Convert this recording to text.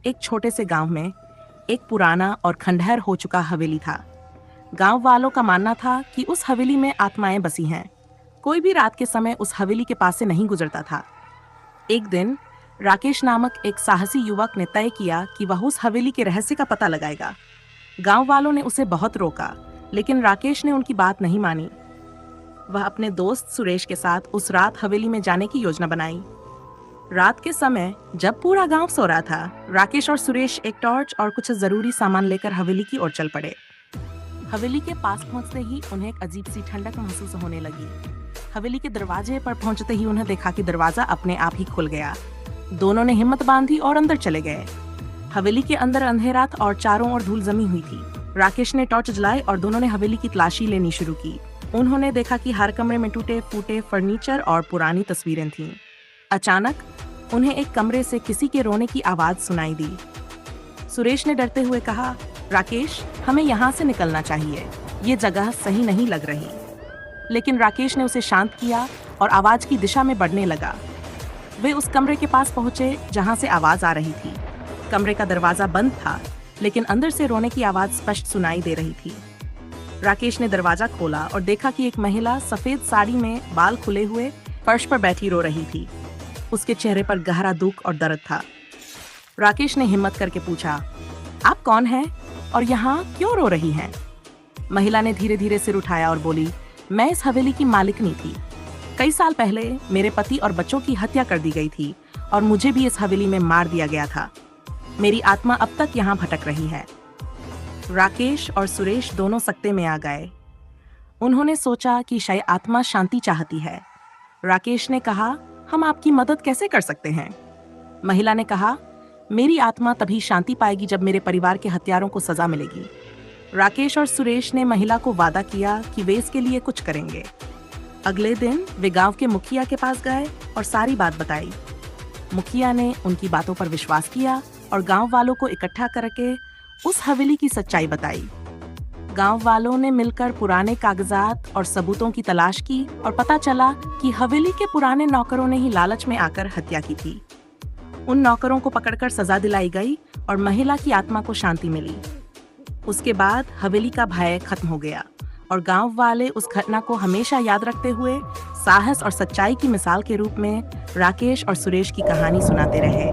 एक छोटे से गांव में एक पुराना और खंडहर हो चुका हवेली था। गांव वालों का मानना था कि उस हवेली में आत्माएं बसी हैं। कोई भी रात के समय उस हवेली के पास से नहीं गुजरता था। एक दिन राकेश नामक एक साहसी युवक ने तय किया कि वह उस हवेली के रहस्य का पता लगाएगा। गांव वालों ने उसे बहुत रोका, लेकिन राकेश ने उनकी बात नहीं मानी। वह अपने दोस्त सुरेश के साथ उस रात हवेली में जाने की योजना बनाई। रात के समय जब पूरा गांव सो रहा था, राकेश और सुरेश एक टॉर्च और कुछ जरूरी सामान लेकर हवेली की ओर चल पड़े। हवेली के पास पहुंचते ही उन्हें एक अजीब सी ठंडक महसूस होने लगी। हवेली के दरवाजे पर पहुंचते ही उन्हें देखा कि दरवाजा अपने आप ही खुल गया। दोनों ने हिम्मत बांधी और अंदर चले गए। हवेली के अंदर अंधेरा था और चारों ओर धूल जमी हुई थी। राकेश ने टॉर्च जलाई और दोनों ने हवेली की तलाशी लेनी शुरू की। उन्होंने देखा कि हर कमरे में टूटे फूटे फर्नीचर और पुरानी तस्वीरें थीं। अचानक उन्हें एक कमरे से किसी के रोने की आवाज सुनाई दी। सुरेश ने डरते हुए कहा, राकेश, हमें यहाँ से निकलना चाहिए, ये जगह सही नहीं लग रही। लेकिन राकेश ने उसे शांत किया और आवाज की दिशा में बढ़ने लगा। वे उस कमरे के पास पहुंचे जहां से आवाज आ रही थी। कमरे का दरवाजा बंद था, लेकिन अंदर से रोने की आवाज स्पष्ट सुनाई दे रही थी। राकेश ने दरवाजा खोला और देखा कि एक महिला सफेद साड़ी में बाल खुले हुए फर्श पर बैठी रो रही थी। उसके चेहरे पर गहरा दुख और दर्द था। राकेश ने हिम्मत करके पूछा, आप कौन हैं और यहाँ क्यों रो रही हैं? महिला ने धीरे धीरे सिर उठाया और बोली, मैं इस हवेली की मालिकनी थी। कई साल पहले मेरे पति और बच्चों की हत्या कर दी गई थी और मुझे भी इस हवेली में मार दिया गया था। मेरी आत्मा अब तक यहाँ भटक रही है। राकेश और सुरेश दोनों सकते में आ गए। उन्होंने सोचा कि शायद आत्मा शांति चाहती है। राकेश ने कहा, हम आपकी मदद कैसे कर सकते हैं? महिला ने कहा, मेरी आत्मा तभी शांति पाएगी जब मेरे परिवार के हत्यारों को सजा मिलेगी। राकेश और सुरेश ने महिला को वादा किया कि वे इसके लिए कुछ करेंगे। अगले दिन वे गांव के मुखिया के पास गए और सारी बात बताई। मुखिया ने उनकी बातों पर विश्वास किया और गांव वालों को इकट्ठा करके उस हवेली की सच्चाई बताई। गांव वालों ने मिलकर पुराने कागजात और सबूतों की तलाश की और पता चला कि हवेली के पुराने नौकरों ने ही लालच में आकर हत्या की थी। उन नौकरों को पकड़कर सजा दिलाई गई और महिला की आत्मा को शांति मिली। उसके बाद हवेली का भय खत्म हो गया और गांव वाले उस घटना को हमेशा याद रखते हुए साहस और सच्चाई की मिसाल के रूप में राकेश और सुरेश की कहानी सुनाते रहे।